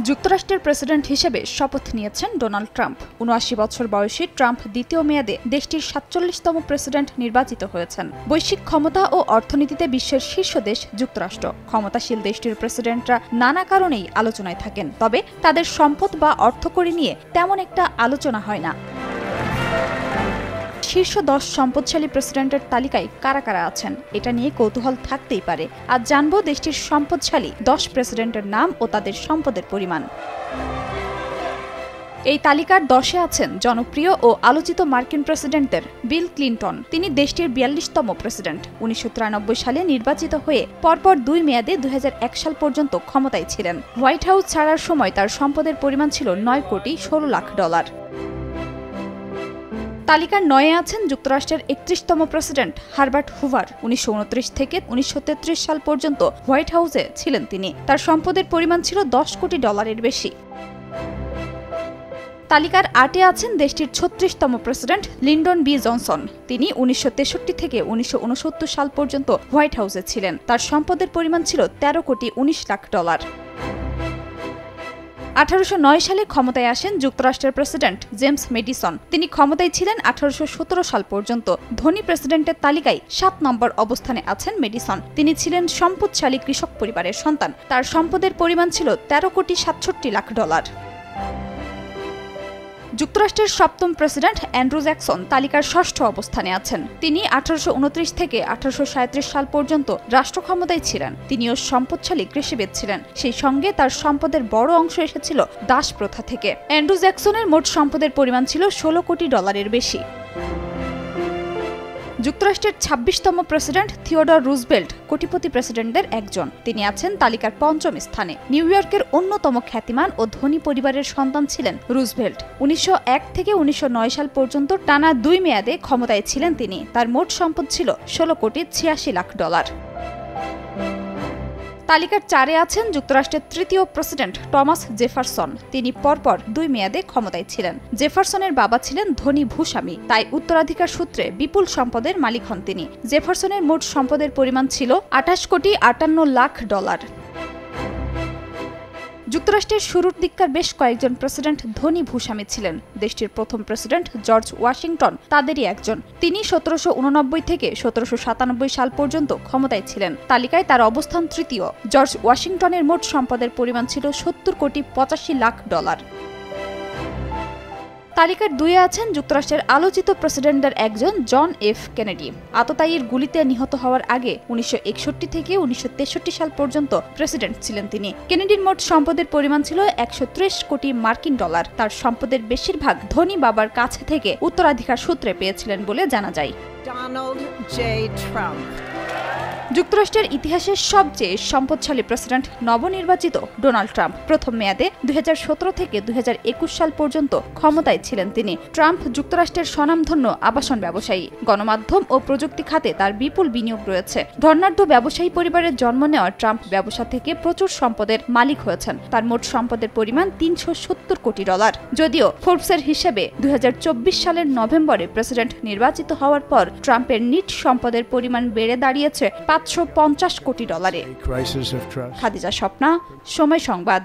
যুক্তরাষ্ট্রের প্রেসিডেন্ট হিসেবে শপথ নিয়েছেন ডোনাল্ড ট্রাম্প। ৭৯ বছর বয়সী ট্রাম্প দ্বিতীয় মেয়াদে দেশটির ৪৭তম প্রেসিডেন্ট নির্বাচিত হয়েছেন। বৈশ্বিক ক্ষমতা ও অর্থনীতিতে বিশ্বের শীর্ষ দেশ যুক্তরাষ্ট্র। ক্ষমতাশীল দেশটির প্রেসিডেন্টরা নানা কারণেই আলোচনায় থাকেন, তবে তাদের সম্পদ বা অর্থকড়ি নিয়ে তেমন একটা আলোচনা হয় না। শীর্ষ ১০ সম্পদশালী প্রেসিডেন্টের তালিকায় কারা কারা আছেন এটা নিয়ে কৌতূহল থাকতেই পারে। আজ জানবো দেশটির সম্পদশালী ১০ প্রেসিডেন্টের নাম ও তাদের সম্পদের পরিমাণ। এই তালিকার ১০-এ আছেন জনপ্রিয় ও আলোচিত মার্কিন প্রেসিডেন্টদের বিল ক্লিনটন। তিনি দেশটির ৪২তম প্রেসিডেন্ট। ১৯৯৩ সালে নির্বাচিত হয়ে পরপর ২ মেয়াদে ২০০১ সাল পর্যন্ত ক্ষমতায় ছিলেন। হোয়াইট হাউস ছাড়ার সময় তার সম্পদের পরিমাণ ছিল $৯,১৬,০০,০০০। তালিকার ৯-এ আছেন যুক্তরাষ্ট্রের ৩১তম প্রেসিডেন্ট হারবার্ট হুভার। ১৯২৯ থেকে ১৯৩৩ সাল পর্যন্ত হোয়াইট হাউসে ছিলেন তিনি। তার সম্পদের পরিমাণ ছিল $১০ কোটি বেশি। তালিকার ৮-এ আছেন দেশটির ৩৬তম প্রেসিডেন্ট লিন্ডন বি জনসন। তিনি ১৯৬৩ থেকে ১৯৬৯ সাল পর্যন্ত হোয়াইট হাউসে ছিলেন। তার সম্পদের পরিমাণ ছিল $১৩,১৯,০০,০০০। ১৮০৯ সালে ক্ষমতায় আসেন যুক্তরাষ্ট্রের প্রেসিডেন্ট জেমস মেডিসন। তিনি ক্ষমতায় ছিলেন ১৮১৭ সাল পর্যন্ত। ধনী প্রেসিডেন্টের তালিকায় ৭ নম্বর অবস্থানে আছেন মেডিসন। তিনি ছিলেন সম্পদশালী কৃষক পরিবারের সন্তান। তার সম্পদের পরিমাণ ছিল $১৩,৬৭,০০,০০০। যুক্তরাষ্ট্রের ৭ম প্রেসিডেন্ট অ্যান্ড্রু জ্যাকসন তালিকার ৬ষ্ঠ অবস্থানে আছেন। তিনি ১৮২৯ থেকে ১৮৩৭ সাল পর্যন্ত রাষ্ট্র ক্ষমতায় ছিলেন। তিনিও সম্পদশালী কৃষিবিদ ছিলেন। সেই সঙ্গে তার সম্পদের বড় অংশ এসেছিল দাস প্রথা থেকে। অ্যান্ড্রু জ্যাকসনের মোট সম্পদের পরিমাণ ছিল $১৬ কোটি বেশি। যুক্তরাষ্ট্রের ২৬তম প্রেসিডেন্ট থিওডর রুজভেল্ট কোটিপতি প্রেসিডেন্টদের একজন। তিনি আছেন তালিকার ৫ম স্থানে। নিউ ইয়র্কের অন্যতম খ্যাতিমান ও ধনী পরিবারের সন্তান ছিলেন রুজভেল্ট। ১৯০১ থেকে ১৯০৯ সাল পর্যন্ত টানা ২ মেয়াদে ক্ষমতায় ছিলেন তিনি। তার মোট সম্পদ ছিল $১৬,৮৬,০০,০০০। তালিকার ৪-এ আছেন যুক্তরাষ্ট্রের ৩য় প্রেসিডেন্ট টমাস জেফারসন। তিনি পরপর ২ মেয়াদে ক্ষমতায় ছিলেন। জেফারসনের বাবা ছিলেন ধনী ভূস্বামী, তাই উত্তরাধিকার সূত্রে বিপুল সম্পদের মালিক হন তিনি। জেফারসনের মোট সম্পদের পরিমাণ ছিল $২৮,৫৮,০০,০০০। যুক্তরাষ্ট্রের শুরুর দিককার বেশ কয়েকজন প্রেসিডেন্ট ধনী ভূস্বামী ছিলেন। দেশটির প্রথম প্রেসিডেন্ট জর্জ ওয়াশিংটন তাদেরই একজন। তিনি ১৭৮৯ থেকে ১৭৯৭ সাল পর্যন্ত ক্ষমতায় ছিলেন। তালিকায় তার অবস্থান ৩য়। জর্জ ওয়াশিংটনের মোট সম্পদের পরিমাণ ছিল $৭০,৮৫,০০,০০০। তালিকার ২-এ আছেন যুক্তরাষ্ট্রের আলোচিত প্রেসিডেন্টদের একজন জন এফ কেনেডি। আততায়ীর গুলিতে নিহত হওয়ার আগে ১৯৬১ থেকে ১৯৬৩ সাল পর্যন্ত প্রেসিডেন্ট ছিলেন তিনি। কেনেডির মোট সম্পদের পরিমাণ ছিল $১৩০ কোটি। তার সম্পদের বেশিরভাগ ধনী বাবার কাছে থেকে উত্তরাধিকার সূত্রে পেয়েছিলেন বলে জানা যায়। ডোনাল্ড জে ট্রাম্প যুক্তরাষ্ট্রের ইতিহাসের সবচেয়ে সম্পদশালী প্রেসিডেন্ট নবনির্বাচিত ডোনাল্ড ট্রাম্প। প্রথম মেয়াদে ২০১৭ থেকে ২০২১ সাল পর্যন্ত ক্ষমতায় ছিলেন তিনি। ট্রাম্প যুক্তরাষ্ট্রের স্বনামধন্য আবাসন ব্যবসায়ী। গণমাধ্যম ও প্রযুক্তি খাতে তার বিপুল বিনিয়োগ রয়েছে। ধনাঢ্য ব্যবসায়ী পরিবারের জন্ম নেওয়া ট্রাম্প ব্যবসা থেকে প্রচুর সম্পদের মালিক হয়েছেন। তার মোট সম্পদের পরিমাণ $৩৭০ কোটি। যদিও ফোর্বসের হিসেবে ২০২৪ সালের নভেম্বরে প্রেসিডেন্ট নির্বাচিত হওয়ার পর ট্রাম্পের নিট সম্পদের পরিমাণ বেড়ে দাঁড়িয়েছে $৫৫০ কোটি। খাদিজা স্বপ্না, সময় সংবাদ।